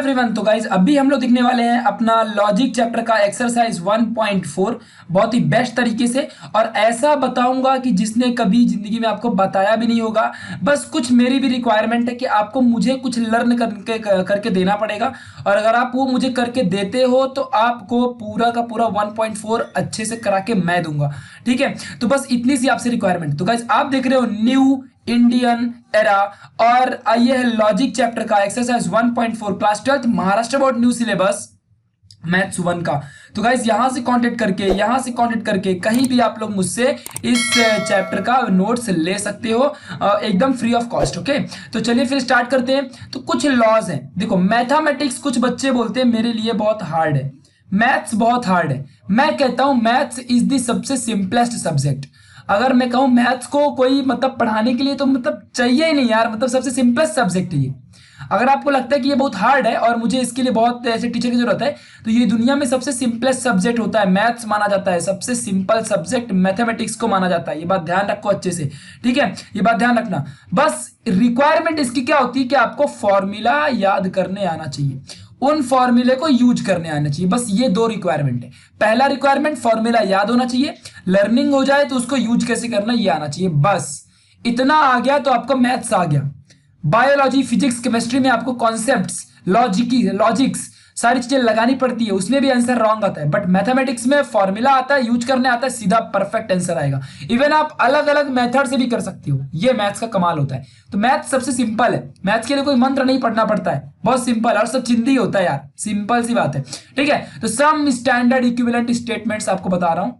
Everyone. तो guys अभी हम लोग देखने वाले हैं अपना लॉजिक चैप्टर का एक्सरसाइज 1.4 बहुत ही बेस्ट तरीके से, और ऐसा बताऊंगा कि जिसने कभी जिंदगी में आपको बताया भी नहीं होगा। बस कुछ मेरी भी रिक्वायरमेंट है कि आपको मुझे कुछ लर्न करके देना पड़ेगा, और अगर आप वो मुझे करके देते हो तो आपको पूरा का पूरा 1.4 अच्छे से करा के मैं दूंगा। ठीक है, तो बस इतनी सी आपसे रिक्वायरमेंट। तो गाइज आप देख रहे हो न्यू इंडियन एरा, और ये है लॉजिक चैप्टर का exercise 1.4 class 12 Maharashtra board new syllabus maths 1 का। तो गाइस यहां से कांटेक्ट करके कहीं भी आप लोग मुझसे इस चैप्टर का नोट्स ले सकते हो एकदम फ्री ऑफ कॉस्ट। ओके, तो चलिए फिर स्टार्ट करते हैं। तो कुछ लॉज हैं। देखो, मैथमेटिक्स कुछ बच्चे बोलते हैं मेरे लिए बहुत हार्ड है, मैथ्स बहुत हार्ड है। मैं कहता हूं मैथ्स इज द सबसे सिंपलेस्ट सब्जेक्ट। अगर मैं कहूं मैथ्स को कोई मतलब पढ़ाने के लिए तो मतलब चाहिए ही नहीं यार, मतलब सबसे सिंपलेस्ट सब्जेक्ट है ये। अगर आपको लगता है कि ये बहुत हार्ड है और मुझे इसके लिए बहुत ऐसे टीचर की जरूरत है, तो ये दुनिया में सबसे सिंपलेस्ट सब्जेक्ट होता है, मैथ्स माना जाता है सबसे सिंपल सब्जेक्ट, मैथमेटिक्स को माना जाता है। ये बात ध्यान रखो अच्छे से, ठीक है, ये बात ध्यान रखना। बस रिक्वायरमेंट इसकी क्या होती है कि आपको फॉर्मूला याद करने आना चाहिए, उन फॉर्मूले को यूज करने आना चाहिए। बस ये दो रिक्वायरमेंट है। पहला रिक्वायरमेंट फॉर्मूला याद होना चाहिए, लर्निंग हो जाए तो उसको यूज कैसे करना ये आना चाहिए। बस इतना आ गया तो आपका मैथ्स आ गया। बायोलॉजी, फिजिक्स, केमिस्ट्री में आपको कॉन्सेप्ट्स, लॉजिक्स सारी चीजें लगानी पड़ती है, उसमें भी आंसर रॉन्ग आता है। बट मैथमेटिक्स में फॉर्मूला आता है, यूज करने आता है, सीधा परफेक्ट आंसर आएगा। इवन आप अलग अलग मेथड से भी कर सकते हो, ये मैथ्स का कमाल होता है। तो मैथ्स सबसे सिंपल है, मैथ्स के लिए कोई मंत्र नहीं पढ़ना पड़ता है, बहुत सिंपल, और सब चिंदी होता है यार, सिंपल सी बात है। ठीक है, तो सम स्टैंडर्ड इक्विवेलेंट स्टेटमेंट्स आपको बता रहा हूं,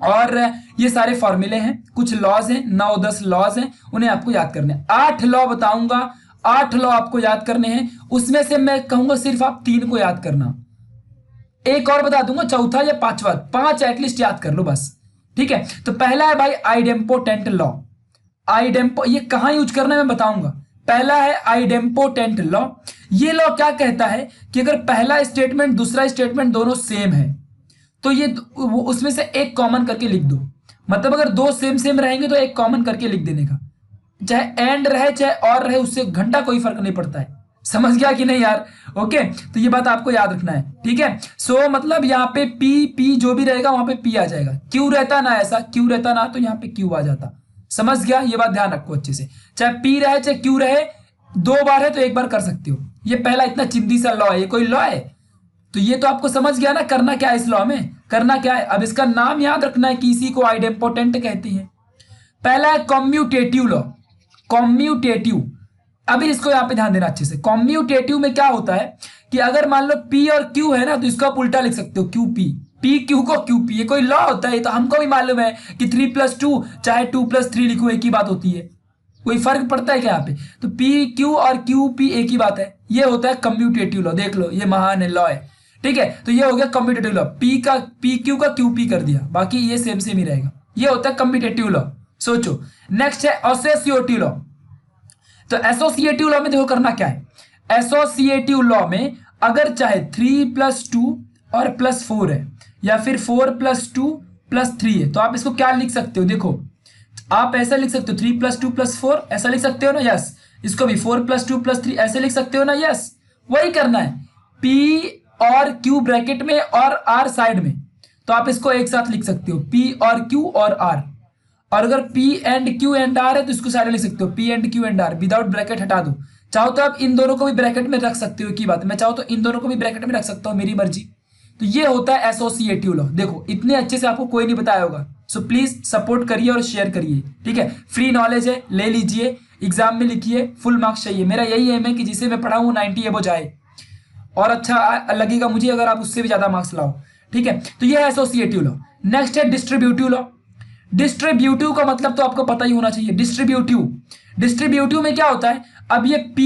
और ये सारे फॉर्मूले हैं, कुछ लॉज हैं, 9-10 लॉज हैं, उन्हें आपको याद करने हैं। 8 लॉ बताऊंगा, 8 लॉ आपको याद करने हैं। उसमें से मैं कहूंगा सिर्फ आप 3 को याद करना, एक और बता दूंगा चौथा या पांचवा, 5 एटलीस्ट याद कर लो बस। ठीक है, तो पहला है भाई आइडेम्पोटेंट लॉ। आइडेम्पो ये कहां यूज करना है मैं बताऊंगा। पहला है आइडेम्पोटेंट लॉ। ये लॉ क्या कहता है कि अगर पहला स्टेटमेंट दूसरा स्टेटमेंट दोनों सेम है तो ये उसमें से एक कॉमन करके लिख दो। मतलब अगर दो सेम सेम रहेंगे तो एक कॉमन करके लिख देने का, चाहे एंड रहे चाहे और रहे, उससे घंटा कोई फर्क नहीं पड़ता है। समझ गया कि नहीं यार? ओके, तो ये बात आपको याद रखना है। ठीक है, सो मतलब यहाँ पे पी जो भी रहेगा वहां पे पी आ जाएगा। क्यू रहता ना, ऐसा क्यू रहता ना तो यहाँ पे क्यू आ जाता। समझ गया? ये बात ध्यान रखो अच्छे से, चाहे पी रहे चाहे क्यू रहे, 2 बार है तो 1 बार कर सकते हो। ये पहला इतना चिंदी सा लॉ है, ये कोई लॉ है? तो ये तो आपको समझ गया ना, करना क्या है इस लॉ में, करना क्या है। अब इसका नाम याद रखना है कि इसी को आइडेम्पोटेंट कहती है। पहला है कॉम्यूटेटिव लॉ। कॉम्यूटेटिव, अभी इसको यहां पे ध्यान देना अच्छे से। कॉम्यूटेटिव में क्या होता है कि अगर मान लो पी और क्यू है ना, तो इसको आप उल्टा लिख सकते हो, क्यू पी, पी क्यू को क्यू पी। ये कोई लॉ होता है, तो हमको भी मालूम है कि 3+2 चाहे 2+3 लिखो एक ही बात होती है, कोई फर्क पड़ता है क्या यहाँ पे? तो पी क्यू और क्यू पी एक ही बात है। ये होता है कम्यूटेटिव लॉ, देख लो ये महान लॉ है। ठीक है, तो ये हो गया कम्यूटेटिव लॉ, पी का पी क्यू का क्यू पी कर दिया, बाकी ये सेम सेम ही रहेगा। ये होता है कम्यूटेटिव लॉ। सोचो, नेक्स्ट है एसोसिएटिव लॉ। तो एसोसिएटिव लॉ में देखो करना क्या है। एसोसिएटिव लॉ में अगर चाहे 3+2 और +4 है, या फिर 4+2 +3 है, तो आप इसको क्या लिख सकते हो? देखो आप ऐसा लिख सकते हो, 3+2 +4 ऐसा लिख सकते हो ना, यस। इसको भी 4+2 +3 ऐसे लिख सकते हो ना, यस। वही करना है, पी और क्यू ब्रैकेट में और आर साइड में, तो आप इसको एक साथ लिख सकते हो, पी और क्यू और आर। और अगर P and Q and R है तो इसको साइड में लिख सकते हो, P and Q and R, without bracket हटा दो। चाहो तो आप इन दोनों को भी ब्रैकेट में रख सकते हो, की बात है, मैं चाहो तो इन दोनों को भी ब्रैकेट में रख सकता हूं, मेरी मर्जी। तो ये होता है एसोसिएटिव लॉ। देखो इतने अच्छे से आपको कोई नहीं बताया होगा, सो प्लीज सपोर्ट करिए और शेयर करिए। ठीक है, फ्री नॉलेज है, ले लीजिए, एग्जाम में लिखिए, फुल मार्क्स चाहिए। मेरा यही एम है कि जिसे मैं पढ़ाऊँ 90 एबो जाए, और अच्छा लगेगा मुझे अगर आप उससे भी ज्यादा मार्क्स लाओ। ठीक है, तो ये है एसोसिएटिव लॉ। नेक्स्ट है डिस्ट्रीब्यूटिव लॉ। डिस्ट्रीब्यूटिव का मतलब तो आपको पता ही होना चाहिए। डिस्ट्रीब्यूटिव में क्या होता है, अब ये P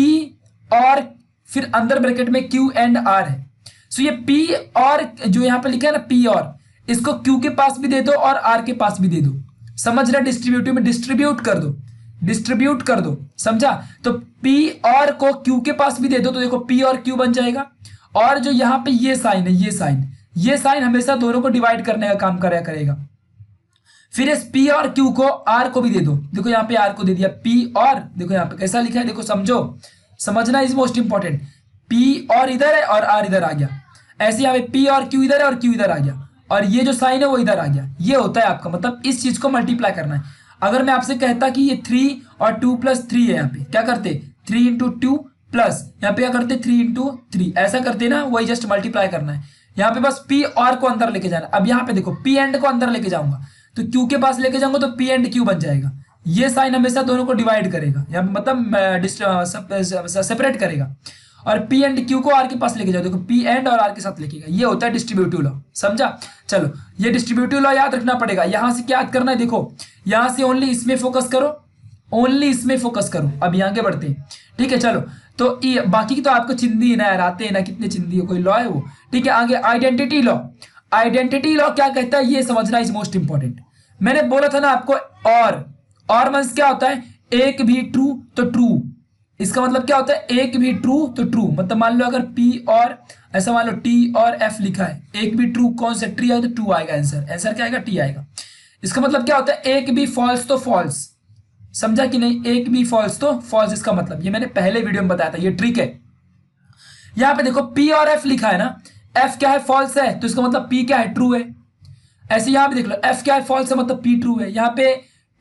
और फिर अंदर ब्रैकेट में Q एंड R है। सो ये P और जो यहां पे लिखा है ना P और, इसको Q के पास भी दे दो और R के पास भी दे दो। समझ रहे? डिस्ट्रीब्यूटिव में डिस्ट्रीब्यूट कर दो, समझा? तो P और को Q के पास भी दे दो, तो देखो P और Q बन जाएगा। और जो यहां पे ये साइन है, ये साइन हमेशा दोनों को डिवाइड करने का काम करेगा। फिर इस P और Q को R को भी दे दो, देखो यहाँ पे R को दे दिया, P और देखो यहाँ पे कैसा लिखा है, देखो समझो, समझना इज मोस्ट इंपॉर्टेंट। P और इधर है और R इधर आ गया, ऐसे यहाँ पे P और Q इधर है और Q इधर आ गया, और ये जो साइन है वो इधर आ गया। ये होता है आपका मतलब इस चीज को मल्टीप्लाई करना है। अगर मैं आपसे कहता कि ये 3 और 2+3 है, यहाँ पे क्या करते 3 इंटू 2 प्लस यहाँ पे क्या करते 3 इंटू 3, ऐसा करते ना, वही जस्ट मल्टीप्लाई करना है। यहाँ पे बस P और को अंदर लेके जाना। अब यहाँ पे देखो P एंड को अंदर लेके जाऊंगा तो Q के पास लेके जाऊंगा तो P एंड Q बन जाएगा। ये साइन हमेशा दोनों को डिवाइड करेगा, यहाँ पे मतलब सेपरेट करेगा। और P एंड Q को R के पास लेके जाओ, देखो P एंड और R के साथ लेके गया। ये होता है डिस्ट्रीब्यूटिव लॉ, समझा। चलो ये डिस्ट्रीब्यूटिव लॉ याद रखना पड़ेगा। यहां से क्या याद करना है, देखो यहां से ओनली इसमें फोकस करो, ओनली इसमें फोकस करो। अब यहाँ आगे बढ़ते हैं, ठीक है। चलो तो ये बाकी की तो आपको चिंदी है ना यार, आते हैं ना, कितने चिंदी है, कोई लॉ है वो, ठीक है। आगे आइडेंटिटी लॉ। आइडेंटिटी लॉ क्या कहता है ये समझना इज मोस्ट इंपॉर्टेंट। मैंने बोला था ना आपको, और मींस क्या होता है, एक भी ट्रू तो ट्रू। इसका मतलब क्या होता है, एक भी ट्रू तो ट्रू। मतलब मान लो अगर P और ऐसा मान लो T और F लिखा है, एक भी ट्रू कौन सा ट्री आएगा तो 2 आएगा आंसर। आंसर क्या आएगा, T आएगा। इसका मतलब क्या होता है, एक भी फॉल्स तो फॉल्स, समझा कि नहीं, एक भी फॉल्स तो फॉल्स। इसका मतलब ये मैंने पहले वीडियो में बताया था, ये ट्रिक है। यहां पे देखो P और F लिखा है ना, F क्या है, फॉल्स है, तो इसका मतलब P क्या है, ट्रू है। ऐसे यहां पे देख लो, F क्या है, फॉल्स है, मतलब P ट्रू है। यहाँ पे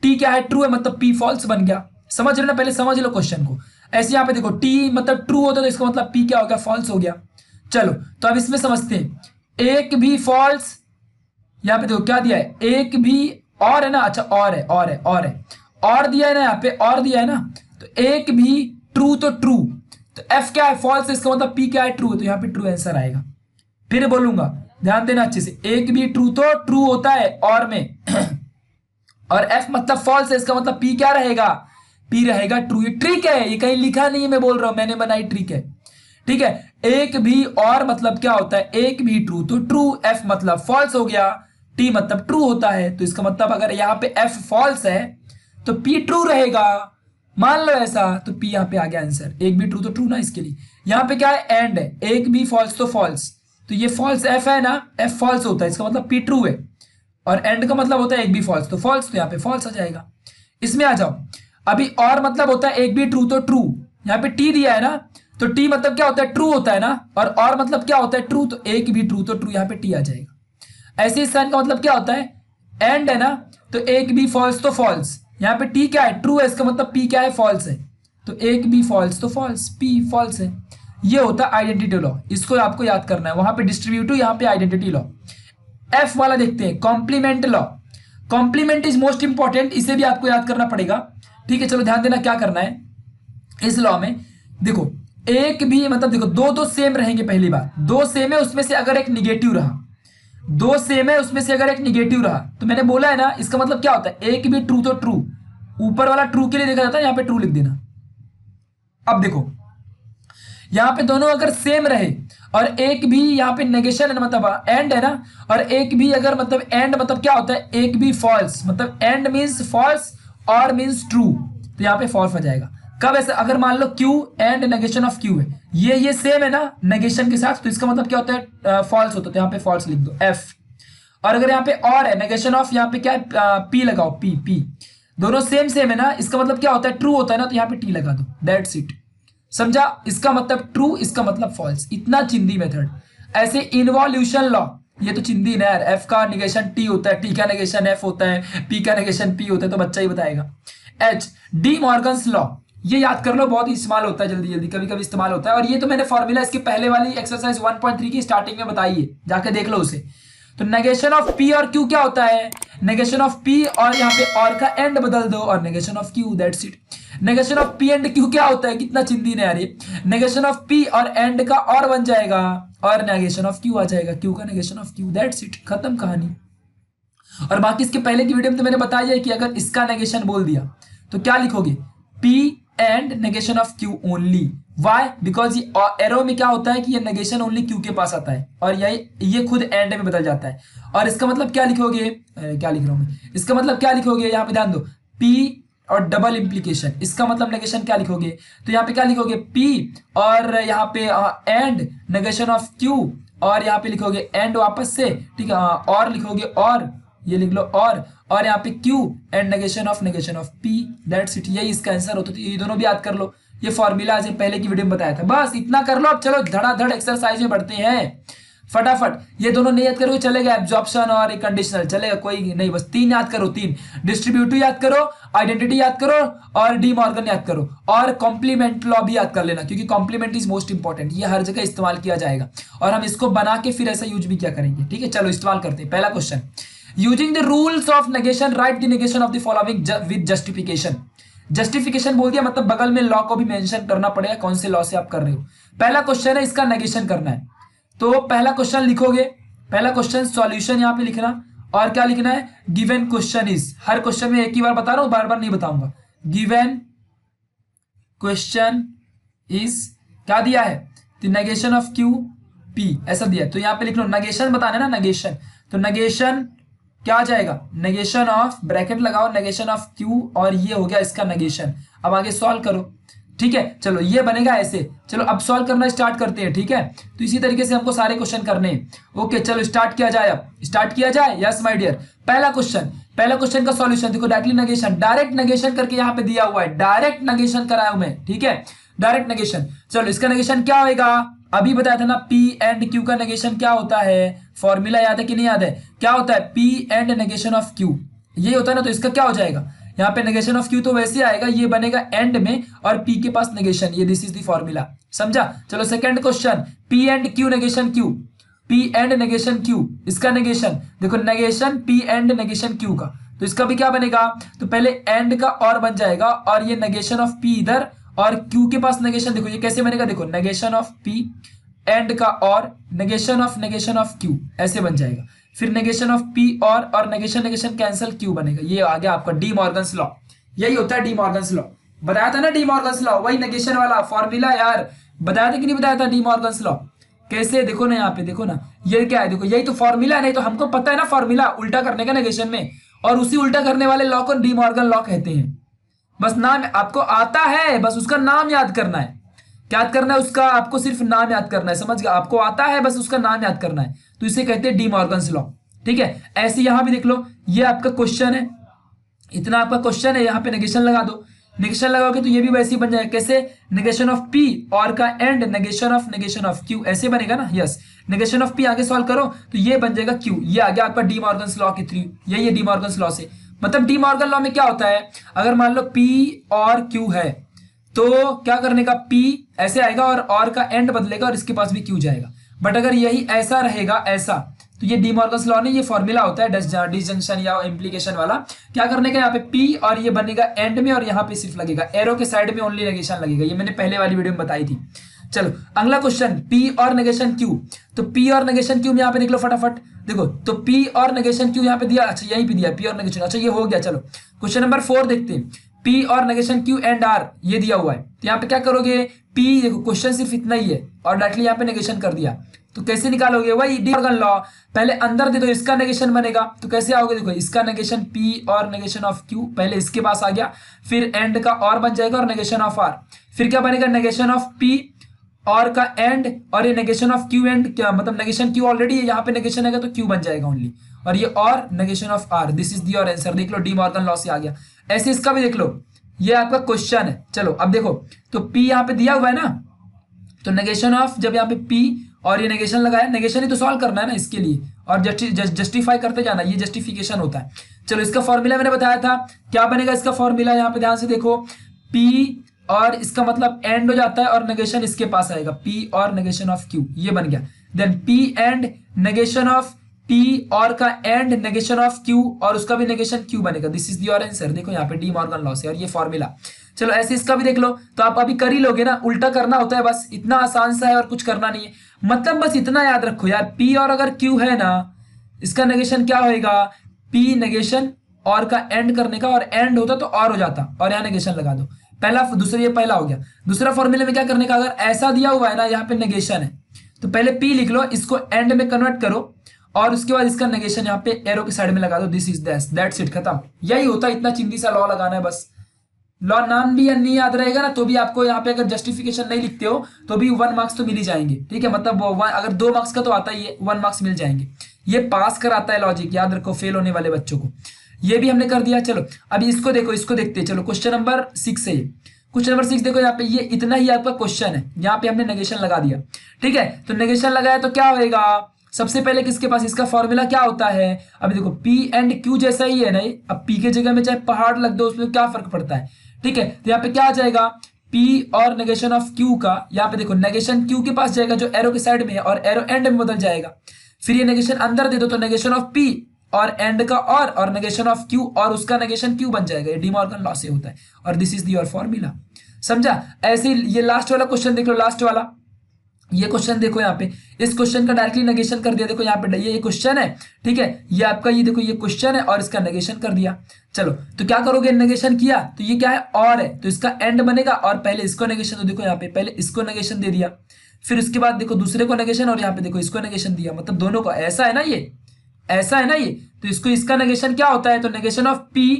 T क्या है, ट्रू है, मतलब P फॉल्स बन गया। समझ लो ना, पहले समझ लो क्वेश्चन को। ऐसे यहाँ पे देखो T मतलब ट्रू होता है तो इसका मतलब P क्या हो गया, फॉल्स हो गया। चलो तो अब इसमें समझते हैं, एक भी फॉल्स, यहाँ पे देखो क्या दिया है, एक भी और है ना, अच्छा और है, और दिया है ना, यहाँ पे और दिया है ना, तो एक भी ट्रू तो ट्रू, तो F क्या है, फॉल्स, इसका मतलब P क्या है, ट्रू है, तो यहाँ पे ट्रू आंसर आएगा। फिर बोलूंगा, ध्यान देना अच्छे से, एक भी ट्रू तो ट्रू होता है और में और F मतलब फॉल्स है, इसका मतलब P क्या रहेगा, P रहेगा ट्रू। ये ट्रिक है, ये कहीं लिखा नहीं है, मैं बोल रहा हूं, मैंने बनाई ट्रिक है, ठीक है। एक भी और मतलब क्या होता है, एक भी ट्रू तो ट्रू, F मतलब फॉल्स हो गया, T मतलब ट्रू होता है, तो इसका मतलब अगर यहाँ पे F फॉल्स है तो P ट्रू रहेगा। मान लो ऐसा, तो P यहाँ पे आ गया आंसर। एक भी ट्रू तो ट्रू ना, इसके लिए यहाँ पे क्या है, एंड है, एक भी फॉल्स तो फॉल्स, तो ये फॉल्स F है ना, F फॉल्स होता है, इसका मतलब P ट्रू है, और एंड का मतलब होता है एक भी फॉल्स तो फॉल्स, तो यहाँ पे फॉल्स आ जाएगा। इसमें आ जाओ, अभी और मतलब होता है एक भी ट्रू तो ट्रू, यहाँ पे T दिया है ना, तो T मतलब क्या होता है, ट्रू होता है ना, और मतलब क्या होता है, ट्रू, तो एक भी ट्रू तो ट्रू, यहाँ पे T आ जाएगा। ऐसे इस साइन का मतलब क्या होता है, एंड है ना, तो एक भी फॉल्स तो फॉल्स, यहाँ पे T क्या है, ट्रू है, इसका मतलब P क्या है, फॉल्स है, तो एक भी फॉल्स तो फॉल्स, P फॉल्स है। ये होता है आइडेंटिटी लॉ, इसको आपको याद करना है। वहां पे डिस्ट्रीब्यूटिव, यहाँ पे आइडेंटिटी लॉ। F वाला देखते हैं, complement law. Complement is most important, इसे भी आपको याद करना पड़ेगा, ठीक है। चलो ध्यान देना क्या करना है इस लॉ में। देखो एक भी मतलब देखो दो सेम रहेंगे, पहली बात दो सेम है, उसमें से अगर एक निगेटिव रहा, दो सेम है उसमें से अगर एक निगेटिव रहा, तो मैंने बोला है ना, इसका मतलब क्या होता है, एक भी ट्रू तो ट्रू, ऊपर वाला ट्रू के लिए देखा जाता है, यहाँ पे ट्रू लिख देना। अब देखो यहाँ पे दोनों अगर सेम रहे और एक भी यहाँ पे नेगेशन है, मतलब एंड है ना, और एक भी अगर मतलब एंड मतलब क्या होता है, एक भी फॉल्स, मतलब एंड मींस फॉल्स और मींस ट्रू, तो यहाँ पे फॉल्स हो जाएगा। कब ऐसा, अगर मान लो Q and negation of Q है, ये सेम है ना नेगेशन के साथ, तो इसका मतलब क्या होता है, फॉल्स होता है, तो यहाँ पे फॉल्स लिख दो F। और अगर यहाँ पे और है नेगेशन ऑफ, यहाँ पे क्या है, P लगाओ, P दोनों सेम है ना, इसका मतलब क्या होता है, ट्रू होता है ना, तो यहाँ पे T लगा दो, दैट्स इट। समझा, इसका मतलब ट्रू, इसका मतलब फॉल्स, इतना चिंदी मेथड। ऐसे इन्वॉल्यूशन लॉ, ये तो चिंदी ना यार, F का नेगेशन T होता है, T का नेगेशन F होता है, P का नेगेशन P होता है, तो बच्चा ही बताएगा। H डी मॉर्गन्स लॉ, ये याद कर लो, बहुत ही इस्तेमाल होता है, जल्दी जल्दी कभी कभी इस्तेमाल होता है। और ये तो मैंने फॉर्मूला इसके पहले वाली एक्सरसाइज 1.3 की स्टार्टिंग में बताई है, जाके देख लो उसे। तो नेगेशन ऑफ P और Q क्या होता है, नेगेशन ऑफ P और यहाँ पे और का एंड बदल दो, और negation of Q, that's it. Negation of P and Q क्या होता है, कितना चिंदी ने यार, ये नेगेशन ऑफ P और एंड का और बन जाएगा, और नेगेशन ऑफ Q आ जाएगा, Q का negation of Q, that's it, खत्म कहानी। और बाकी इसके पहले की वीडियो में तो मैंने बताया है कि अगर इसका नेगेशन बोल दिया तो क्या लिखोगे, P and negation of Q only. Why, because ये एरो में क्या होता है कि ये नेगेशन ओनली Q के पास आता है, और ये खुद एंड में बदल जाता है। और इसका मतलब क्या लिखोगे, क्या लिख रहा हूं मैं, इसका मतलब क्या लिखोगे, यहाँ पे ध्यान दो, P और डबल इंप्लीकेशन, इसका मतलब नेगेशन क्या लिखोगे, तो यहाँ पे क्या लिखोगे, P और यहाँ पे एंड नेगेशन ऑफ Q, और यहाँ पे लिखोगे एंड वापस से, ठीक है, और लिखोगे, और ये लिख लो, और यहाँ पे Q and negation of P, that's it, यही इसका आंसर होता है। तो ये दोनों भी याद कर लो, ये फॉर्मूला आज पहले की वीडियो में बताया था। बस इतना कर लो। अब चलो धड़ाधड़ एक्सरसाइज में बढ़ते हैं फटाफट। ये दोनों नहीं याद करोगे चलेगा, एब्जॉर्प्शन और कंडीशनल चलेगा, कोई नहीं, बस 3 याद करो। 3 डिस्ट्रीब्यूटिव याद करो, आइडेंटिटी याद करो और डी मॉर्गन याद करो, और कॉम्प्लीमेंट लॉ भी याद कर लेना, क्योंकि कॉम्प्लीमेंट इज मोस्ट इंपॉर्टेंट। ये हर जगह इस्तेमाल किया जाएगा और हम इसको बना के फिर ऐसा यूज भी क्या करेंगे। ठीक है, चलो इस्तेमाल करते हैं। पहला question, using the rules of negation right the negation of the following with justification. Justification बोल दिया मतलब बगल में लॉ को भी मेंशन करना पड़ेगा, कौन से लॉ से आप कर रहे हो। पहला क्वेश्चन है, इसका नेगेशन करना है। तो पहला क्वेश्चन लिखोगे, पहला क्वेश्चन सॉल्यूशन यहां पे लिखना, और क्या लिखना है, given question is. Her question में एक ही बार बता रहा हूं, बार बार नहीं बताऊंगा। गिवन क्वेश्चन इज क्या दिया है, the negation of Q P ऐसा दिया। तो यहां पे लिख लो, नेगेशन बताना है ना, नेगेशन। तो नेगेशन क्या आ जाएगा, नेगेशन ऑफ, ब्रैकेट लगाओ, नेगेशन ऑफ क्यू, और ये हो गया इसका नेगेशन। अब आगे सॉल्व करो। ठीक है, चलो ये बनेगा ऐसे। चलो अब सॉल्व करना स्टार्ट करते हैं। ठीक है, तो इसी तरीके से हमको सारे क्वेश्चन करने हैं। ओके चलो स्टार्ट किया जाए। अब स्टार्ट किया जाए। यस माय डियर, पहला क्वेश्चन का सॉल्यूशन देखो, डायरेक्टली नेगेशन, डायरेक्ट नेगेशन करके यहाँ पे दिया हुआ है, डायरेक्ट नेगेशन कराया हूं मैं। ठीक है, डायरेक्ट नेगेशन। चलो इसका नेगेशन क्या होगा, अभी बताया था ना, पी एंड क्यू का नेगेशन क्या होता है, फॉर्मूला याद है कि नहीं याद है, क्या होता है, P and negation of Q, ये होता है ना। तो इसका क्या हो जाएगा, यहाँ पे नेगेशन ऑफ क्यू तो वैसे आएगा, ये बनेगा एंड में, और पी के पास नेगेशन, ये दिस इज द फॉर्मूला। समझा। चलो second question, P and Q negation Q, P and negation Q, इसका नेगेशन देखो, negation P and negation Q का, तो इसका भी क्या बनेगा, तो पहले एंड का और बन जाएगा, और ये नेगेशन ऑफ पी इधर, और क्यू के पास नेगेशन, देखो ये कैसे बनेगा, देखो नेगेशन ऑफ पी एंड का और नेगेशन ऑफ क्यू ऐसे बन जाएगा। फिर नेगेशन ऑफ पी और नेगेशन कैंसिल क्यू बनेगा। ये आ गया आपका डी मॉर्गन्स लॉ। यही होता है डी मॉर्गन्स लॉ, बताया था ना डी मॉर्गन्स लॉ, वही नेगेशन वाला फॉर्मूला यार, बताया था कि नहीं बताया था डी मॉर्गन्स लॉ। कैसे देखो ना, यहाँ पे देखो ना, ये क्या है, देखो यही तो फॉर्मूला है, नहीं तो हमको पता है ना फॉर्मूला उल्टा करने का नेगेशन में, और उसी उल्टा करने वाले लॉ को डी मॉर्गन लॉ कहते हैं। बस नाम आपको आता है, बस उसका नाम याद करना है। क्या याद करना है उसका, आपको सिर्फ नाम याद करना है, समझ गया, आपको आता है बस उसका नाम याद करना है, तो इसे कहते हैं डी मॉर्गन्स लॉ। ठीक है, ऐसे यहां भी देख लो, ये आपका क्वेश्चन है, इतना आपका क्वेश्चन है, यहाँ पे नेगेशन लगा दो, नेगेशन लगाओगे तो ये भी वैसे ही बन जाएगा। कैसे, नेगेशन ऑफ पी और का एंड नेगेशन ऑफ क्यू ऐसे बनेगा ना। यस, नेगेशन ऑफ पी आगे सॉल्व करो तो ये बन जाएगा क्यू, ये आ गया आपका डी मॉर्गन्स लॉ के थ्रू, यही है डी मॉर्गन्स लॉ से। मतलब डी मॉर्गन लॉ में क्या होता है, अगर मान लो पी और क्यू है तो क्या करने का, पी ऐसे आएगा और का एंड बदलेगा और इसके पास भी क्यू जाएगा। बट अगर यही ऐसा रहेगा ऐसा, तो ये डी मॉर्गन्स लॉ नहीं, ये फॉर्मूला होता है डिसजंक्शन या इम्प्लीकेशन वाला। क्या करने का, यहाँ पे पी और ये बनेगा एंड में, और यहाँ पे सिर्फ लगेगा एरो के साइड में ओनली नेगेशन लगेगा, ये मैंने पहले वाली वीडियो में बताई थी। चलो अगला क्वेश्चन, पी और नेगेशन क्यू। तो पी और नेगेशन क्यू में यहाँ पे देख लो फटाफट, देखो तो पी और नेगेशन क्यू यहाँ पे दिया, अच्छा यहीं पे दिया पी और नेगेशन, अच्छा ये हो गया। चलो क्वेश्चन नंबर 4 देखते हैं, पी और नेगेशन क्यू एंड आर ये दिया हुआ है, तो यहाँ पे क्या करोगे, पी देखो क्वेश्चन सिर्फ इतना ही है और डायरेक्टली यहाँ पे नेगेशन कर दिया, तो कैसे निकालोगे, वही डी मॉर्गन लॉ, पहले अंदर दे दो, इसका नेगेशन बनेगा, तो कैसे आओगे, देखो इसका नेगेशन पी और नेगेशन ऑफ क्यू पहले इसके पास आ गया, फिर एंड का और बन जाएगा और नेगेशन ऑफ आर, फिर क्या बनेगा, नेगेशन ऑफ पी और का एंड, और ये नेगेशन ऑफ क्यू एंड, क्या मतलब नेगेशन क्यू ऑलरेडी है, यहाँ पे नेगेशन आएगा तो क्यू बन जाएगा ओनली, और ये और negation of R, this is your answer. देख लो डी मॉर्गन लॉ से आ गया। ऐसे इसका भी देख लो, ये आपका क्वेश्चन है। चलो अब देखो, तो पी यहाँ पे दिया हुआ है ना, तो नेगेशन ऑफ, जब यहाँ पे पी और ये नेगेशन लगाया, नेगेशन ही तो सॉल्व करना है ना इसके लिए, और जस्टिफाई करते जाना, ये जस्टिफिकेशन होता है। चलो इसका फॉर्मूला मैंने बताया था, क्या बनेगा इसका फॉर्मूला, यहाँ पे ध्यान से देखो, पी और इसका मतलब एंड हो जाता है और नेगेशन इसके पास आएगा, पी और नेगेशन ऑफ क्यू, ये बन गया। Then P and negation of P और का एंड नेगेशन ऑफ क्यू, और उसका भी नेगेशन क्यू बनेगा, दिस इज योर आंसर। देखो यहाँ पे डी मॉर्गन लॉ से, और ये फॉर्मूला। चलो ऐसे इसका भी देख लो, तो आप अभी कर ही लोगे ना, उल्टा करना होता है बस, इतना आसान सा है और कुछ करना नहीं है, मतलब बस इतना याद रखो यार, पी और अगर क्यू है ना, इसका नेगेशन क्या होएगा, पी नेगेशन और का एंड करने का, और एंड होता तो और हो जाता, और यहाँ नेगेशन लगा दो, पहला दूसरा, ये पहला हो गया। दूसरा फॉर्मूले में क्या करने का, अगर ऐसा दिया हुआ है ना, यहाँ पे नेगेशन है, तो पहले पी लिख लो, इसको एंड में कन्वर्ट करो, और उसके बाद इसका नेगेशन यहाँ पे एरो के साइड में लगा दो, दिस इज दैट्स इट, खत्म। यही होता है, इतना चिंदी सा लॉ लगाना है बस। लॉ नाम भी नहीं याद रहेगा ना, तो भी आपको यहाँ पे अगर जस्टिफिकेशन नहीं लिखते हो तो भी 1 मार्क्स तो मिल ही जाएंगे। ठीक है, मतलब अगर 2 मार्क्स का तो आता ही है, 1 मार्क्स मिल जाएंगे। ये पास कराता है लॉजिक, याद रखो, फेल होने वाले बच्चों को। ये भी हमने कर दिया। चलो अभी इसको देखो, इसको देखते हैं। चलो क्वेश्चन नंबर 6 है, क्वेश्चन नंबर 6 देखो यहाँ पे, ये इतना ही आपका क्वेश्चन है, यहाँ पे हमने नेगेशन लगा दिया। ठीक है, तो नेगेशन लगाया तो क्या होएगा, सबसे पहले किसके पास, इसका फॉर्मूला क्या होता है, अभी देखो P एंड Q जैसा ही है ना, अब P के जगह में चाहे पहाड़ लग दो, उसमें क्या फर्क पड़ता है। ठीक है, तो यहाँ पे क्या आ जाएगा, P और नेगेशन ऑफ Q का, यहाँ पे देखो नेगेशन Q के पास जाएगा जो एरो के साइड में है, और एरो एंड में बदल जाएगा। फिर ये नेगेशन अंदर दे दो तो नेगेशन ऑफ P और एंड का और नेगेशन ऑफ Q और उसका नेगेशन Q बन जाएगा। ये डी मॉर्गन लॉ से होता है, और दिस इज योर फॉर्मूला। समझा। ऐसे ही ये लास्ट वाला क्वेश्चन देख लो, लास्ट वाला ये क्वेश्चन देखो यहाँ पे, इस क्वेश्चन का डायरेक्टली नेगेशन कर दिया। देखो यहाँ पे ये क्वेश्चन है, ठीक है, ये आपका ये देखो ये क्वेश्चन है और इसका नेगेशन कर दिया। चलो तो क्या करोगे, नेगेशन किया तो ये क्या है, और है तो इसका एंड बनेगा, और पहले इसको नेगेशन, तो देखो यहाँ पे पहले इसको नेगेशन दे दिया, फिर उसके बाद देखो दूसरे को नेगेशन, और यहाँ पे देखो इसको नेगेशन दिया, मतलब दोनों को, ऐसा है ना ये, ऐसा है ना ये, तो इसको इसका नेगेशन क्या होता है, तो negation of P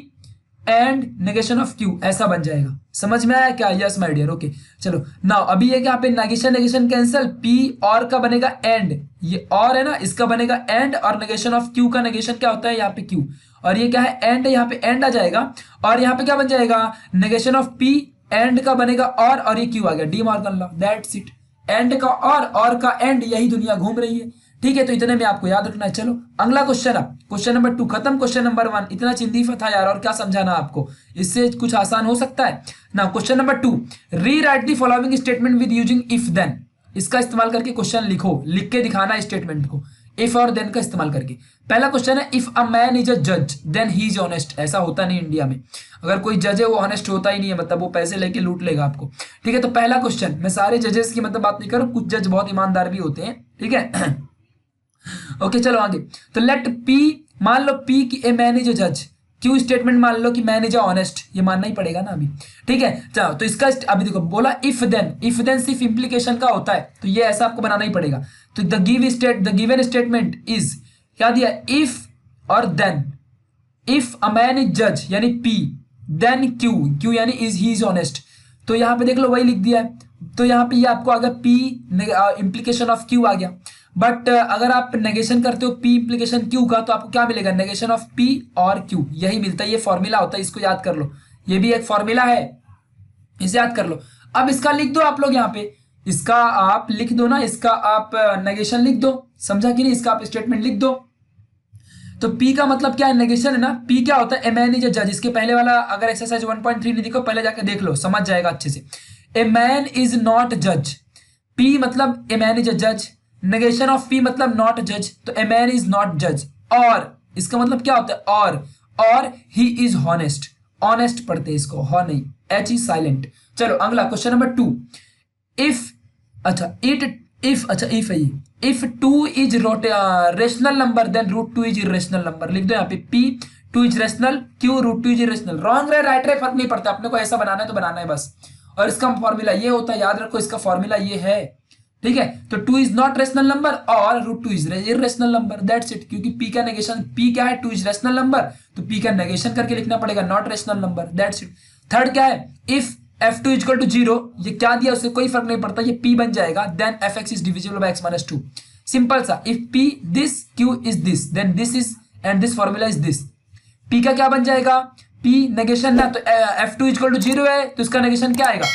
and negation of Q ऐसा बन जाएगा। समझ में आया क्या, यस माय डियर, ओके। चलो नाउ अभी ये क्या पे नेगेशन नेगेशन कैंसिल, P और का बनेगा एंड, ये और है ना, इसका बनेगा एंड, और नेगेशन ऑफ Q का नेगेशन क्या होता है यहाँ पे Q, और ये क्या है एंड, यहाँ पे एंड आ जाएगा, और यहाँ पे क्या बन जाएगा, नेगेशन ऑफ P एंड का बनेगा और ये Q आ गया, De Morgan law, that's it. And का और का एंड, यही दुनिया घूम रही है। ठीक है, तो इतने में आपको याद रखना है। चलो अगला क्वेश्चन, अब क्वेश्चन नंबर 2 खत्म, क्वेश्चन नंबर 1 इतना चिंदीफा था यार, और क्या समझाना आपको, इससे कुछ आसान हो सकता है ना। Question number 2, rewrite the following statement with using if then, इसका इस्तेमाल करके क्वेश्चन लिखो, लिख के दिखाना स्टेटमेंट को इफ और देन का इस्तेमाल करके। पहला क्वेश्चन है, if a man is a जज देन ही इज ऑनेस्ट। ऐसा होता नहीं इंडिया में, अगर कोई जज है वो ऑनेस्ट होता ही नहीं है, मतलब वो पैसे लेके लूट लेगा आपको। ठीक है, तो पहला क्वेश्चन, मैं सारे जजेस की मतलब बात नहीं करूं, कुछ जज बहुत ईमानदार भी होते हैं। ठीक है ओके चलो आगे, तो लेट P, मान लो P की ए मैन इज अ जज, क्यू स्टेटमेंट मान लो कि मैन इज अ ऑनेस्ट, ये मानना ही पड़ेगा ना अभी। ठीक है, चलो तो इसका अभी देखो बोला इफ देन सिर्फ इंप्लीकेशन का होता है, तो ये ऐसा आपको बनाना ही पड़ेगा। तो द गिवन स्टेटमेंट इज, क्या दिया, इफ और then, if a man is जज यानी P, देन क्यू यानी इज ही इज ऑनेस्ट, तो यहाँ पे देख लो वही लिख दिया है, तो यहाँ पे ये आपको आ गया P इंप्लीकेशन ऑफ Q आ गया। बट अगर आप नेगेशन करते हो P इंप्लीकेशन Q का, तो आपको क्या मिलेगा, नेगेशन ऑफ P और Q, यही मिलता है, ये फॉर्मूला होता है, इसको याद कर लो, ये भी एक फॉर्मूला है, इसे याद कर लो। अब इसका लिख दो आप लोग यहाँ पे, इसका आप लिख दो ना, इसका आप नेगेशन लिख दो, समझा कि नहीं, इसका आप स्टेटमेंट लिख दो। तो P का मतलब क्या है, नेगेशन है ना। P क्या होता है, ए मैन इज अ जज, इसके पहले वाला अगर एक्सरसाइज 1.3 नहीं देखो, पहले जाके देख लो, समझ जाएगा अच्छे से। ए मैन इज नॉट जज, P मतलब ए मैन इज अ जज, नेगेशन ऑफ P मतलब नॉट जज, तो ए मैन इज नॉट जज, और इसका मतलब क्या होता है, और ही इज हॉनेस्ट, ऑनेस्ट पढ़ते हैं इसको, हॉ नहीं, एच इज साइलेंट। चलो अगला क्वेश्चन नंबर 2, इफ, अच्छा इफ है ये, if 2 is rational number then √2 is irrational number, लिख दो यहाँ पे P 2 is rational, Q √2 is irrational. Wrong रहे राइट रहे फर्क नहीं पड़ता, अपने को ऐसा बनाना है तो बनाना है बस, और इसका फॉर्मूला ये होता है, याद रखो इसका फॉर्मूला ये है। ठीक है, तो 2 इज नॉट रेशनल नंबर और √2 is irrational number, that's it. क्योंकि P का नेगेशन, P क्या है, 2 इज रेशनल नंबर, तो P का नेगेशन करके लिखना पड़ेगा not rational number, that's it. Third क्या है, इफ f2 इक्वल टू 0, ये क्या दिया उससे कोई फर्क नहीं पड़ता, ये P बन जाएगा, then fx is divisible by x - 2, simple सा। If P this, Q is this, then this is and this formula is this. P का क्या बन जाएगा, P नेगेशन ना, तो f2 इक्वल टू 0 है, तो इसका नेगेशन क्या आएगा,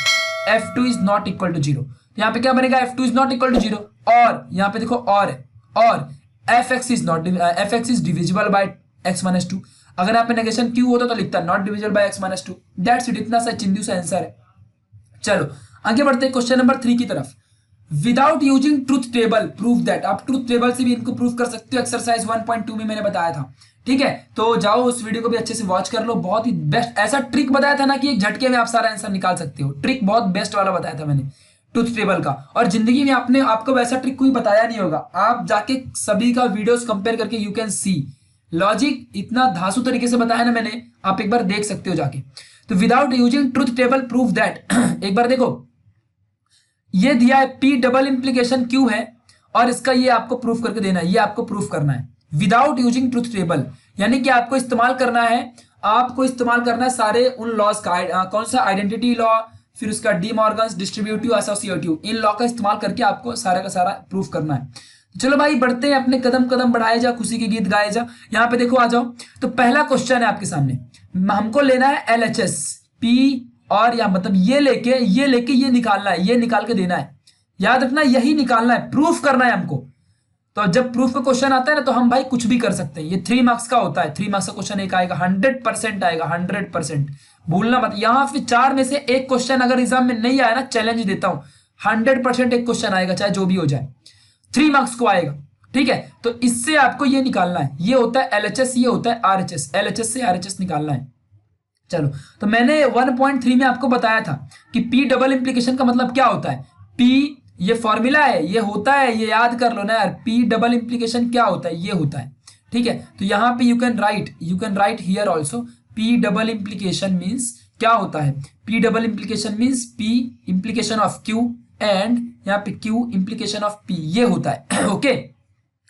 f2 is not equal to 0, यहाँ पे क्या बनेगा, f2 is not equal to 0, और यहाँ पे देखो और है, और fx is divisible by x - 2, अगर यहाँ पे नेगेशन Q होता तो लिखता not divisible by x - 2, that's it, इतना सा चिंदू सा आंसर है। चलो आगे बढ़ते हैं क्वेश्चन नंबर 3 की तरफ। Without using truth table prove that, आप ट्रूथ टेबल से भी इनको प्रूव कर सकते हो, एक्सरसाइज 1.2 में मैंने बताया था। ठीक है, तो जाओ उस वीडियो को भी अच्छे से वॉच कर लो, बहुत ही बेस्ट ऐसा ट्रिक बताया था ना कि एक झटके में आप सारा आंसर निकाल सकते हो, ट्रिक बहुत बेस्ट वाला बताया था मैंने ट्रूथ टेबल का, और जिंदगी में आपने आपको वैसा ट्रिक कोई बताया नहीं होगा। आप जाके सभी का वीडियोस कंपेयर करके यू कैन सी, लॉजिक इतना धांसू तरीके से बताया ना मैंने, आप एक बार देख सकते हो जाके। तो without using truth table prove that एक बार देखो, ये दिया है P डबल इंप्लीकेशन Q है, और इसका ये आपको प्रूफ करके देना है, ये आपको प्रूफ करना है विदाउट यूजिंग ट्रूथ टेबल, यानी कि आपको इस्तेमाल करना है सारे उन लॉज का, कौन सा, आइडेंटिटी लॉ, फिर उसका D Morgan's distributive associative, in law का इस्तेमाल करके आपको सारा का सारा प्रूफ करना है। चलो भाई बढ़ते हैं, अपने कदम कदम बढ़ाए जा, खुशी के गीत गाए जा। यहाँ पे देखो आ जाओ, तो पहला क्वेश्चन है आपके सामने, हमको लेना है LHS, P और या मतलब ये लेके ये निकालना है, ये निकाल के देना है। याद रखना यही निकालना है, प्रूफ करना है हमको। तो जब प्रूफ का क्वेश्चन आता है ना तो हम भाई कुछ भी कर सकते हैं। ये 3 मार्क्स का होता है, 3 मार्क्स का क्वेश्चन एक आएगा, 100% आएगा, 100%। भूलना मत, यहां पे 4 में से एक क्वेश्चन अगर एग्जाम में नहीं आया ना, चैलेंज देता हूं, 100% एक क्वेश्चन आएगा, चाहे जो भी हो जाए, 3 मार्क्स को आएगा। ठीक है, तो इससे आपको ये निकालना है, ये होता है एलएचएस, ये होता है आरएचएस, एलएचएस से आरएचएस निकालना है। चलो, तो मैंने 1.3 में आपको बताया था कि पी डबल इंप्लीकेशन का मतलब क्या होता है। पी ये फॉर्मूला है, ये होता है, ये याद कर लो ना यार, पी डबल इंप्लीकेशन क्या होता है, ये होता है। ठीक है, तो यहाँ पे you can write here also, P double implication means क्या होता है। P double implication means P implication of Q and यहाँ पे क्यू इंप्लीकेशन ऑफ पी, ये होता है। ओके,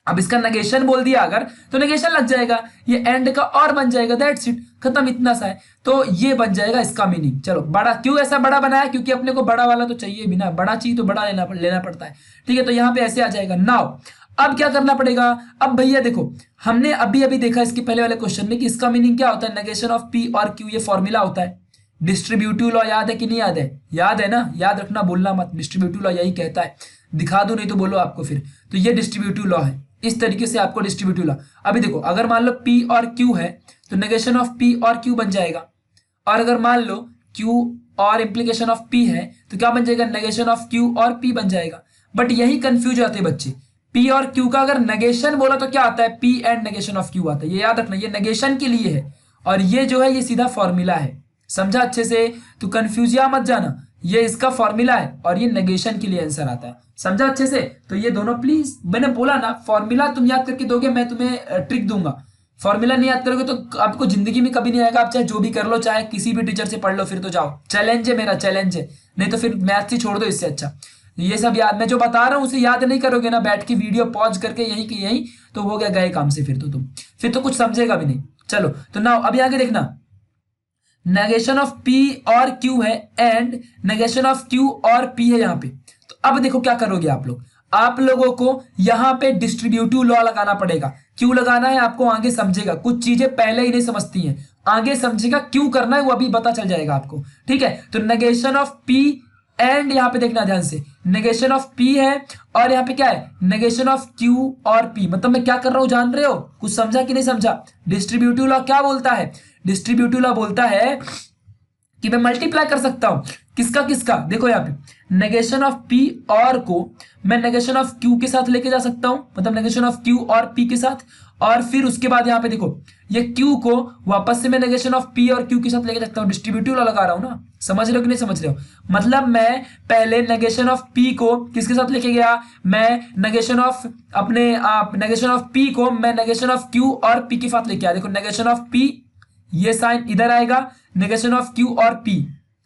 अब इसका नेगेशन बोल दिया अगर तो नेगेशन लग जाएगा, ये एंड का और बन जाएगा, दैट्स इट, खत्म, इतना सा है। तो ये बन जाएगा इसका मीनिंग। चलो, बड़ा क्यों ऐसा बड़ा बनाया, क्योंकि अपने को बड़ा वाला तो चाहिए भी ना, बड़ा चाहिए तो बड़ा लेना पड़ता है। ठीक है, तो यहाँ पे ऐसे आ जाएगा। नाउ अब क्या करना पड़ेगा, अब भैया देखो, हमने अभी अभी देखा इसके पहले वाले क्वेश्चन में कि इसका मीनिंग क्या होता है, नेगेशन ऑफ पी और क्यू, ये फॉर्मूला होता है। डिस्ट्रीब्यूटिव लॉ याद है कि नहीं याद है, याद है ना, याद रखना, बोलना मत, डिस्ट्रीब्यूटिव लॉ यही कहता है। दिखा दो नहीं तो बोलो आपको फिर। तो ये डिस्ट्रीब्यूटिव लॉ है, इस तरीके से आपको डिस्ट्रीब्यूटिव लॉ। अभी देखो, अगर मान लो P और Q है तो नेगेशन ऑफ P और Q बन जाएगा, और अगर मान लो Q और इंप्लीकेशन ऑफ P है तो क्या बन जाएगा, नेगेशन ऑफ Q और P बन जाएगा। बट यही कंफ्यूज होते हैं बच्चे, P और Q का अगर नेगेशन बोला तो क्या आता है, P and negation of Q आता है। ये याद रखना, ये नेगेशन के लिए है, और ये जो है ये सीधा फॉर्मूला है। समझा अच्छे से, तो कंफ्यूज या मत जाना, ये इसका फॉर्मूला है और ये नेगेशन के लिए आंसर आता है। समझा अच्छे से, तो ये दोनों प्लीज, मैंने बोला ना फॉर्मूला तुम याद करके दोगे, मैं तुम्हें ट्रिक दूंगा। फॉर्मूला नहीं याद करोगे तो आपको जिंदगी में कभी नहीं आएगा, आप चाहे जो भी कर लो, चाहे किसी भी टीचर से पढ़ लो, फिर तो जाओ, चैलेंज है मेरा, चैलेंज है। नहीं तो फिर मैथ ही छोड़ दो, इससे अच्छा ये सब याद, मैं जो बता रहा हूँ उसे याद नहीं करोगे ना, बैठ के वीडियो पॉज करके यहीं की यहीं, तो हो गया गए काम से, फिर तो तुम फिर तो कुछ समझेगा भी नहीं। चलो, तो नाउ अभी आगे देखना, नेगेशन ऑफ P और Q है एंड नेगेशन ऑफ Q और P है यहाँ पे। तो अब देखो क्या करोगे आप लोगों को यहाँ पे डिस्ट्रीब्यूटिव लॉ लगाना पड़ेगा। क्यों लगाना है आपको आगे समझेगा, कुछ चीजें पहले ही नहीं समझती हैं, आगे समझेगा क्यों करना है वो अभी पता चल जाएगा आपको। ठीक है, तो नेगेशन ऑफ P एंड यहाँ पे देखना ध्यान से, नेगेशन ऑफ P है और यहाँ पे क्या है, नेगेशन ऑफ Q और P। मतलब मैं क्या कर रहा हूं, जान रहे हो, कुछ समझा कि नहीं समझा। डिस्ट्रीब्यूटिव लॉ क्या बोलता है, डिस्ट्रीब्यूटिव लॉ बोलता है कि मैं मल्टीप्लाई कर सकता हूं, किसका, देखो यहाँ पे नेगेशन ऑफ P और को मैं नेगेशन ऑफ Q के साथ लेके जा सकता हूं, मतलब नेगेशन ऑफ Q और P के साथ, और फिर उसके बाद यहाँ पे देखो ये Q को वापस से मैं नेगेशन ऑफ P और Q के साथ लेके सकता हूं। डिस्ट्रीब्यूटिव लॉ लगा रहा हूं ना, समझ रहे हो कि नहीं समझ रहे हो। मतलब मैं पहले नेगेशन ऑफ P को किसके साथ लेके गया, मैं negation of negation of P को मैं नेगेशन ऑफ Q और P के साथ लेके आया। देखो नेगेशन ऑफ P, ये साइन इधर आएगा, नेगेशन ऑफ Q और P,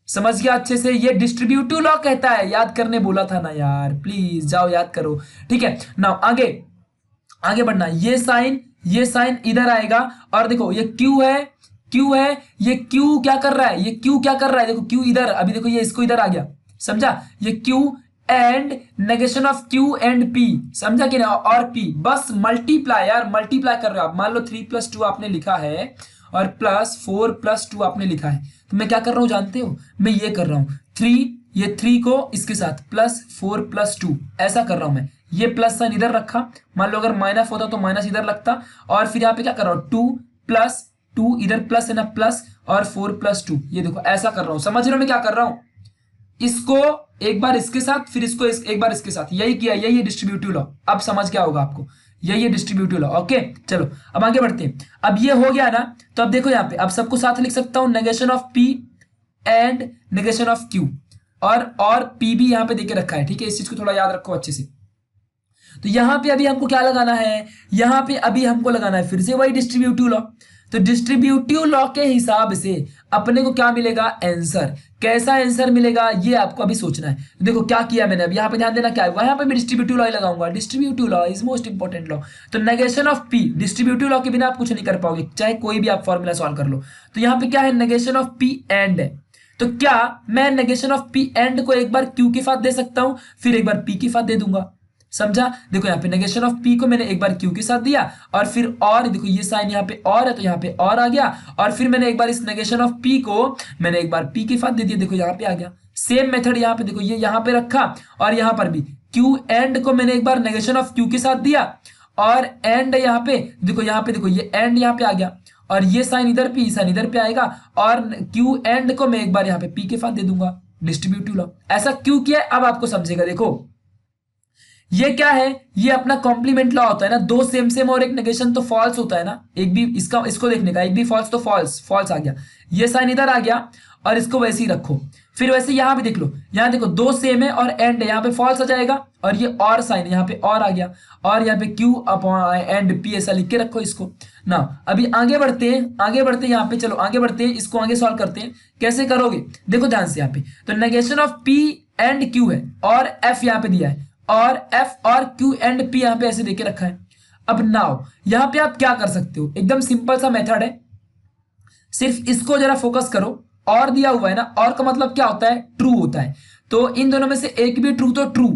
समझ गया अच्छे से। ये डिस्ट्रीब्यूटिव लॉ कहता है, याद करने बोला था ना यार, प्लीज जाओ याद करो। ठीक है, नाउ आगे बढ़ना, ये साइन इधर आएगा, और देखो ये Q है, ये Q क्या कर रहा है, देखो Q इधर, अभी देखो ये इसको इधर आ गया, समझा, ये Q and negation of Q and P, समझा कि ना, और P, बस मल्टीप्लाई यार, मल्टीप्लाई कर रहे हो आप। मान लो 3 + 2 आपने लिखा है और +4 + 2 आपने लिखा है, तो मैं क्या कर रहा हूं जानते हो, मैं ये कर रहा हूं 3, ये 3 को इसके साथ +4 + 2 ऐसा कर रहा हूं मैं। ये प्लस साइन इधर रखा, मान लो अगर माइनस होता तो माइनस इधर लगता, और फिर यहाँ पे क्या कर रहा हूं 2 + 2, इधर प्लस है ना प्लस, और 4 + 2, ये देखो ऐसा कर रहा हूं। समझ रहे हो मैं क्या कर रहा हूं, इसको एक बार इसके साथ, फिर इसको एक बार इसके साथ, यही किया, यही है डिस्ट्रीब्यूटिव लॉ। अब समझ क्या होगा आपको, यही है डिस्ट्रीब्यूटिव लॉ। ओके, चलो अब आगे बढ़ते हैं। अब ये हो गया ना, तो अब देखो यहाँ पे अब सबको साथ लिख सकता हूं, negation of P and negation of Q, और P भी यहाँ पे देके रखा है। ठीक है, इस चीज को थोड़ा याद रखो अच्छे से। तो यहाँ पे अभी हमको क्या लगाना है, यहाँ पे अभी हमको लगाना है फिर से वही डिस्ट्रीब्यूटिव लॉ। तो डिस्ट्रीब्यूटिव लॉ के हिसाब से अपने को क्या मिलेगा, आंसर। कैसा आंसर मिलेगा ये आपको अभी सोचना है। तो देखो क्या किया मैंने, अब यहाँ पे ध्यान देना, क्या है वहां पे मैं डिस्ट्रीब्यूटिव लॉ ही लगाऊंगा, distributive law is most important law. तो negation of P, distributive law के बिना आप कुछ नहीं कर पाओगे, चाहे कोई भी आप फॉर्मूला सॉल्व कर लो। तो यहाँ पे क्या है, नेगेशन ऑफ P एंड है, तो क्या मैं नेगेशन ऑफ P एंड को एक बार Q के साथ दे सकता हूं, फिर एक बार P के साथ दे दूंगा। समझा? देखो यहाँ पे नेगेशन ऑफ पी को मैंने एक बार क्यू के साथ दिया और फिर और देखो ये साइन यहाँ पे और है तो यहाँ पे और आ गया, और फिर मैंने एक बार इस नेगेशन ऑफ पी को मैंने एक बार पी के साथ दे दिया, देखो यहाँ पे आ गया। सेम मेथड यहाँ पे देखो ये यहाँ पे रखा और यहाँ पर भी क्यू एंड को मैंने एक बार नेगेशन ऑफ क्यू के साथ दिया और एंड यहाँ पे देखो ये एंड यहाँ पे आ गया और ये साइन इधर पे, साइन इधर पे आएगा और क्यू एंड को मैं एक बार यहाँ पे पी के साथ दे दूंगा, डिस्ट्रीब्यूटिव लॉ। ऐसा क्यों किया है अब आपको समझेगा। देखो ये क्या है, ये अपना कॉम्प्लीमेंट लॉ होता है ना, दो सेम सेम और एक नेगेशन तो फॉल्स होता है ना, एक भी इसको देखने का, एक भी फॉल्स तो फॉल्स आ गया, ये साइन इधर आ गया और इसको वैसे ही रखो। फिर वैसे यहां भी देख लो, यहां देखो दो सेम है और एंड है, यहाँ पे फॉल्स आ जाएगा और ये और साइन यहाँ पे और आ गया और यहाँ पे क्यू अपॉन एंड पी ऐसा लिख के रखो इसको ना। अभी आगे बढ़ते हैं यहाँ पे, चलो आगे बढ़ते हैं, इसको आगे सॉल्व करते हैं। कैसे करोगे देखो ध्यान से, यहाँ पे तो negation of P and Q है और एफ यहाँ पे दिया है और एफ और क्यू एंड पी यहाँ पे ऐसे देके रखा है। अब नाउ यहाँ पे आप क्या कर सकते हो, एकदम सिंपल सा मेथड है, सिर्फ इसको जरा फोकस करो। और दिया हुआ है ना, और का मतलब क्या होता है, ट्रू होता है, तो इन दोनों में से एक भी ट्रू तो ट्रू,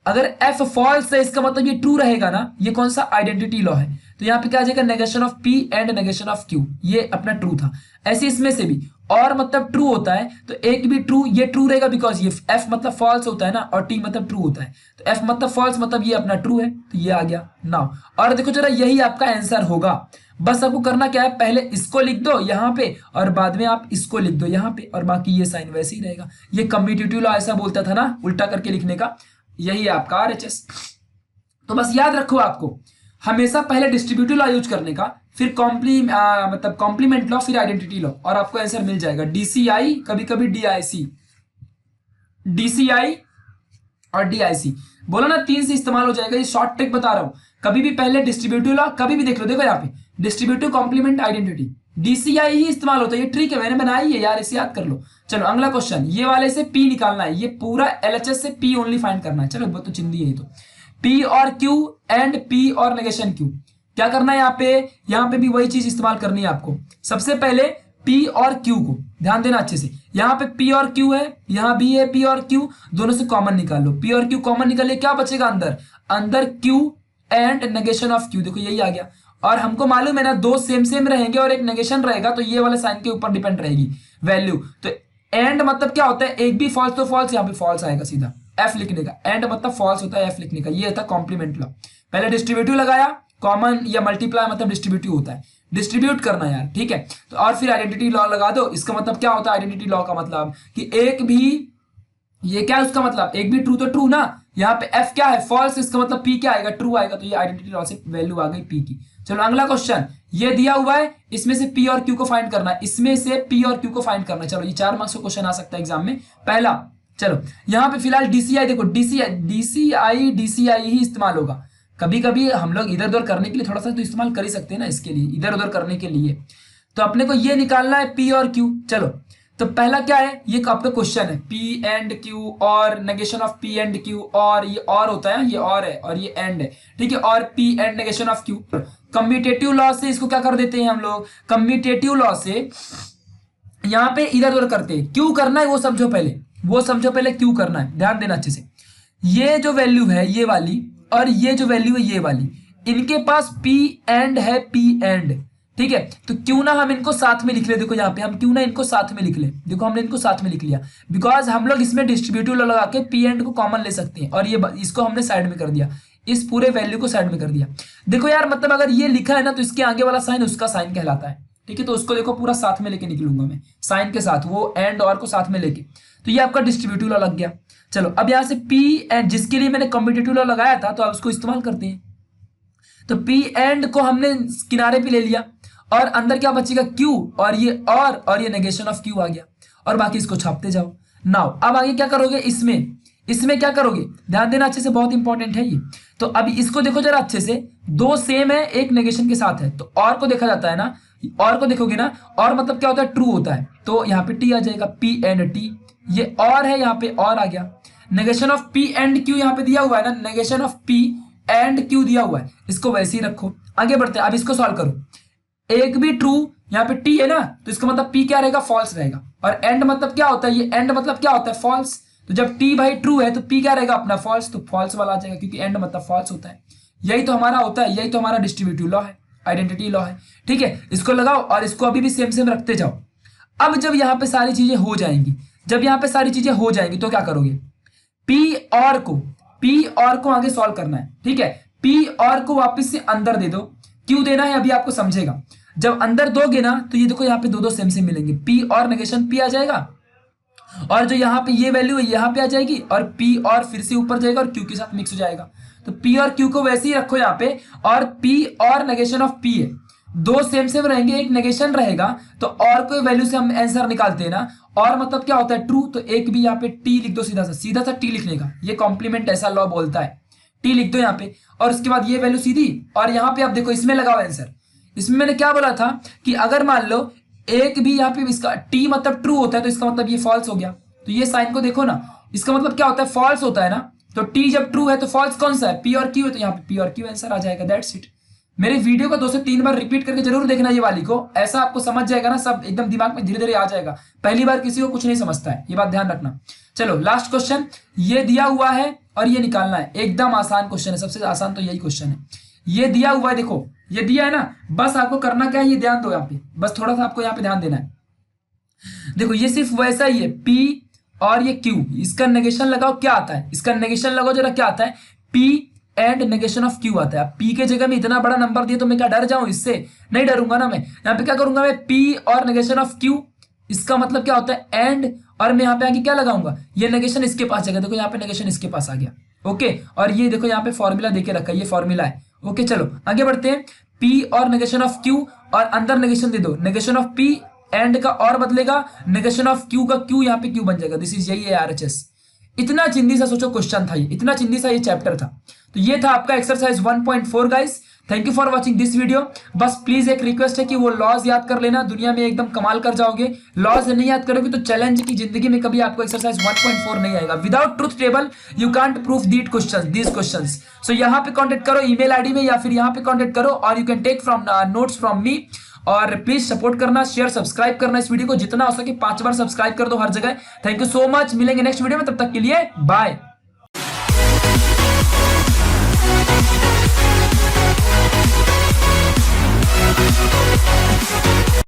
अगर एफ फॉल्स है इसका मतलब ये ट्रू रहेगा ना, ये कौन सा आइडेंटिटी लॉ है, तो यहाँ पे क्या आ जाएगा negation of P and negation of Q, ये अपना ट्रू था। ऐसे इसमें से भी और मतलब ट्रू होता है तो एक भी ट्रू, ये ट्रू रहेगा बिकॉज ये एफ मतलब फॉल्स होता है ना और टी मतलब ट्रू होता है, तो एफ मतलब फॉल्स मतलब ये अपना ट्रू है, तो ये आ गया नाउ। और देखो जरा यही आपका आंसर होगा, बस आपको करना क्या है, पहले इसको लिख दो यहाँ पे और बाद में आप इसको लिख दो यहाँ पे और बाकी ये साइन वैसे ही रहेगा। ये कम्यूटेटिव लॉ ऐसा बोलता था ना, उल्टा करके लिखने का, यही है आपका आरएचएस। तो बस याद रखो आपको हमेशा पहले डिस्ट्रीब्यूटिव लॉ यूज करने का, फिर मतलब कॉम्प्लीमेंट लॉ, फिर आइडेंटिटी लॉ, और आपको आंसर मिल जाएगा। डीसीआई, कभी कभी डीआईसी, डीसीआई और डीआईसी बोला ना, 3 से इस्तेमाल हो जाएगा। ये शॉर्ट ट्रिक बता रहा हूं, कभी भी पहले डिस्ट्रीब्यूटिव लॉ, कभी भी देख लो, देखो यहाँ पे डिस्ट्रीब्यूटिव कॉम्प्लीमेंट आइडेंटिटी डीसीआई ही इस्तेमाल होता है। ये ट्रिक है, मैंने बनाई है यार, इसे याद कर लो। चलो अगला क्वेश्चन, ये वाले से पी निकालना है, ये पूरा एलएचएस से पी ओनली फाइंड करना है। चलो बहुत तो चिंदी है, तो पी और क्यू एंड पी और नेगेशन क्यू, क्या करना है यहाँ पे भी वही चीज इस्तेमाल करनी है आपको। सबसे पहले पी और क्यू को ध्यान देना अच्छे से, यहाँ पे पी और क्यू है, यहाँ भी है पी और क्यू, दोनों से कॉमन निकाल लो, पी और क्यू कॉमन निकालिए, क्या बचेगा अंदर Q and negation of Q, देखो यही आ गया। और हमको मालूम है ना, दो सेम सेम रहेंगे और एक नेगेशन रहेगा तो ये वाले साइन के ऊपर डिपेंड रहेगी वैल्यू। तो एंड मतलब क्या होता है, एक भी फॉल्स तो फॉल्स, यहाँ पे फॉल्स आएगा सीधा, एफ लिखने का, एंड मतलब फॉल्स होता है एफ लिखने का, ये होता है कॉम्प्लीमेंट लॉ। पहले डिस्ट्रीब्यूटिव लगाया, कॉमन या मल्टीप्लाई मतलब डिस्ट्रीब्यूटिव होता है, डिस्ट्रीब्यूट करना यार, ठीक है। तो और फिर आइडेंटिटी लॉ लगा दो। इसका मतलब क्या होता है आइडेंटिटी लॉ का मतलब, कि एक भी, ये क्या है उसका मतलब, एक भी ट्रू तो ट्रू ना, यहाँ पे एफ क्या है फॉल्स, इसका मतलब पी क्या आएगा, ट्रू आएगा, तो ये आइडेंटिटी लॉ से वैल्यू आ गई पी की। चलो अगला क्वेश्चन, ये दिया हुआ है, इसमें से पी और क्यू को फाइंड करना है, इसमें से पी और क्यू को फाइंड करना है। चलो ये 4 मार्क्स का क्वेश्चन आ सकता है एग्जाम में। पहला, चलो यहाँ पे फिलहाल डीसीआई देखो, डीसीआई ही इस्तेमाल होगा। कभी कभी हम लोग इधर उधर करने के लिए थोड़ा सा तो इस्तेमाल कर ही सकते हैं ना, इसके लिए इधर उधर करने के लिए। तो अपने को ये निकालना है पी और क्यू। चलो तो पहला क्या है, ये आपका क्वेश्चन है, पी एंड क्यू और negation of P and Q, और ये और होता है, ये और है और ये एंड है, ठीक है, और P and negation of Q. Commutative law से इसको क्या कर देते हैं हम लोग, कम्यूटेटिव लॉ से यहाँ पे इधर उधर करते हैं। क्यू करना है वो समझो पहले, क्यू करना है, ध्यान देना अच्छे से। ये जो वैल्यू है ये वाली और ये जो वैल्यू है ये वाली, इनके पास पी एंड है, पी एंड, ठीक है। तो क्यों ना हम इनको साथ में लिख ले, देखो यहाँ पे हम क्यों ना इनको साथ में लिख ले, देखो हमने इनको साथ में लिख लिया, बिकॉज हम लोग इसमें डिस्ट्रीब्यूटिव लॉ लगा के पी एंड को कॉमन ले सकते हैं, और ये इसको हमने साइड में कर दिया, इस पूरे वैल्यू को साइड में कर दिया। देखो यार मतलब अगर ये लिखा है ना तो इसके आगे वाला साइन उसका साइन कहलाता है, ठीक है। तो उसको देखो पूरा साथ में लेके निकलूंगा मैं, साइन के साथ, वो एंड और को साथ में लेके, तो ये आपका डिस्ट्रीब्यूटिव लॉ लग गया। चलो अब यहाँ से पी एंड, जिसके लिए मैंने कम्यूटेटिव लॉ लगाया था, तो अब उसको इस्तेमाल करते हैं। तो पी एंड को हमने किनारे पे ले लिया और अंदर क्या बचेगा, क्यू, और ये नेगेशन ऑफ क्यू आ गया, और बाकी इसको छापते जाओ। नाउ अब आगे क्या करोगे, इसमें क्या करोगे, ध्यान देना अच्छे से, बहुत इंपॉर्टेंट है ये। तो अभी इसको देखो जरा अच्छे से, दो सेम है, एक नेगेशन के साथ है, तो और को देखा जाता है ना, और को देखोगे ना, और मतलब क्या होता है, ट्रू होता है, तो यहाँ पे टी आ जाएगा, पी एंड टी, ये और है, यहाँ पे और आ गया। Negation of P and Q यहाँ पे दिया हुआ है ना, negation of P and Q दिया हुआ है, इसको वैसे ही रखो। आगे बढ़ते हैं, अब इसको सॉल्व करो। एक भी ट्रू, यहाँ पे टी है ना, तो इसका मतलब पी क्या रहेगा, फॉल्स रहेगा, और एंड मतलब क्या होता है, ये एंड मतलब क्या होता है, फॉल्स, तो जब टी भाई ट्रू है तो पी क्या रहेगा अपना फॉल्स, तो फॉल्स वाला आ जाएगा क्योंकि एंड मतलब फॉल्स होता है। यही तो हमारा होता है, यही तो हमारा डिस्ट्रीब्यूटिव लॉ है, आइडेंटिटी लॉ है। ठीक है, इसको लगाओ और इसको अभी भी सेम सेम रखते जाओ। अब जब यहाँ पे सारी चीजें हो जाएंगी, जब यहाँ पे सारी चीजें हो जाएंगी तो क्या करोगे, पी और को आगे सॉल्व करना है। ठीक है, पी और को वापस से अंदर दे दो। क्यों देना है अभी आपको समझेगा। जब अंदर दोगे ना तो ये देखो यहाँ पे दो दो सेम सेम मिलेंगे, पी और नेगेशन पी आ जाएगा, और जो यहाँ पे ये वैल्यू है यहाँ पे आ जाएगी, और पी और फिर से ऊपर जाएगा और क्यू के साथ मिक्स हो जाएगा। तो पी और क्यू को वैसे ही रखो यहाँ पे, और पी और नेगेशन ऑफ पी है, दो सेम सेम रहेंगे, एक नेगेशन रहेगा, तो और कोई वैल्यू से हम आंसर निकालते हैं ना, और मतलब क्या होता है ट्रू, तो एक भी यहाँ पे टी लिख दो, सीधा सा टी लिखने का, ये कॉम्प्लीमेंट ऐसा लॉ बोलता है। टी लिख दो यहाँ पे, और उसके बाद ये वैल्यू सीधी, और यहाँ पे आप देखो इसमें लगाओ आंसर। इसमें मैंने क्या बोला था कि अगर मान लो एक भी यहाँ पे इसका टी मतलब ट्रू होता है तो इसका मतलब ये फॉल्स हो गया। तो ये साइन को देखो ना, इसका मतलब क्या होता है, फॉल्स होता है ना। तो टी जब ट्रू है तो फॉल्स कौन सा है, पी और क्यू है, तो यहाँ पे पी और क्यू आंसर आ जाएगा। That's it. मेरे वीडियो को 2 से 3 बार रिपीट करके जरूर देखना ये वाली को, ऐसा आपको समझ जाएगा ना, सब एकदम दिमाग में धीरे धीरे आ जाएगा। पहली बार किसी को कुछ नहीं समझता है, ये बात ध्यान रखना। चलो लास्ट क्वेश्चन, ये दिया हुआ है और ये निकालना है। एकदम आसान क्वेश्चन है, सबसे आसान तो यही क्वेश्चन है। ये दिया हुआ है, देखो ये दिया है ना, बस आपको करना क्या है, ये ध्यान दो यहाँ पे, बस थोड़ा सा आपको यहाँ पे ध्यान देना है। देखो ये सिर्फ वैसा ही है, P और ये Q, इसका नेगेशन लगाओ, क्या आता है, इसका नेगेशन लगाओ जरा, क्या आता है, P and negation of Q आता है। P के जगह में इतना बड़ा नंबर दिया तो मैं क्या डर जाऊं इससे, नहीं डरूंगा ना। मैं यहाँ पे क्या करूंगा, मैं P और नेगेशन ऑफ Q, इसका मतलब क्या होता है एंड, और मैं यहाँ पे आगे क्या लगाऊंगा, ये नेगेशन इसके पास जाएगा, देखो यहाँ पे नेगेशन इसके पास आ गया। ओके, और ये देखो यहाँ पे फॉर्मूला देके रखा है, ये फॉर्मूला है। ओके चलो आगे बढ़ते हैं, P और नेगेशन ऑफ Q, और अंदर नेगेशन दे दो, नेगेशन ऑफ P एंड का और बदलेगा, नेगेशन ऑफ Q का Q यहाँ पे Q बन जाएगा। दिस इज, यही है RHS। इतना चिंदी सा सोचो क्वेश्चन था ये, इतना चिंदी सा ये चैप्टर था। तो ये था आपका exercise 1.4 guys. Thank you for watching this video. बस प्लीज एक रिक्वेस्ट है कि वो लॉज याद कर लेना, दुनिया में एकदम कमाल कर जाओगे। लॉज नहीं याद करोगे तो चैलेंज की जिंदगी में कभी आपको एक्सरसाइज 1.4 नहीं आएगा। Without truth table you can't proof that question, these questions. So यहाँ पे कॉन्टेक्ट करो ईमेल आईडी में, या फिर यहाँ पे कॉन्टेक्ट करो, और you can take from notes from me. और प्लीज सपोर्ट करना, शेयर सब्सक्राइब करना इस वीडियो को, जितना हो सके 5 बार सब्सक्राइब कर दो हर जगह। थैंक यू सो मच, मिलेंगे नेक्स्ट वीडियो में, तब तक के लिए बाय।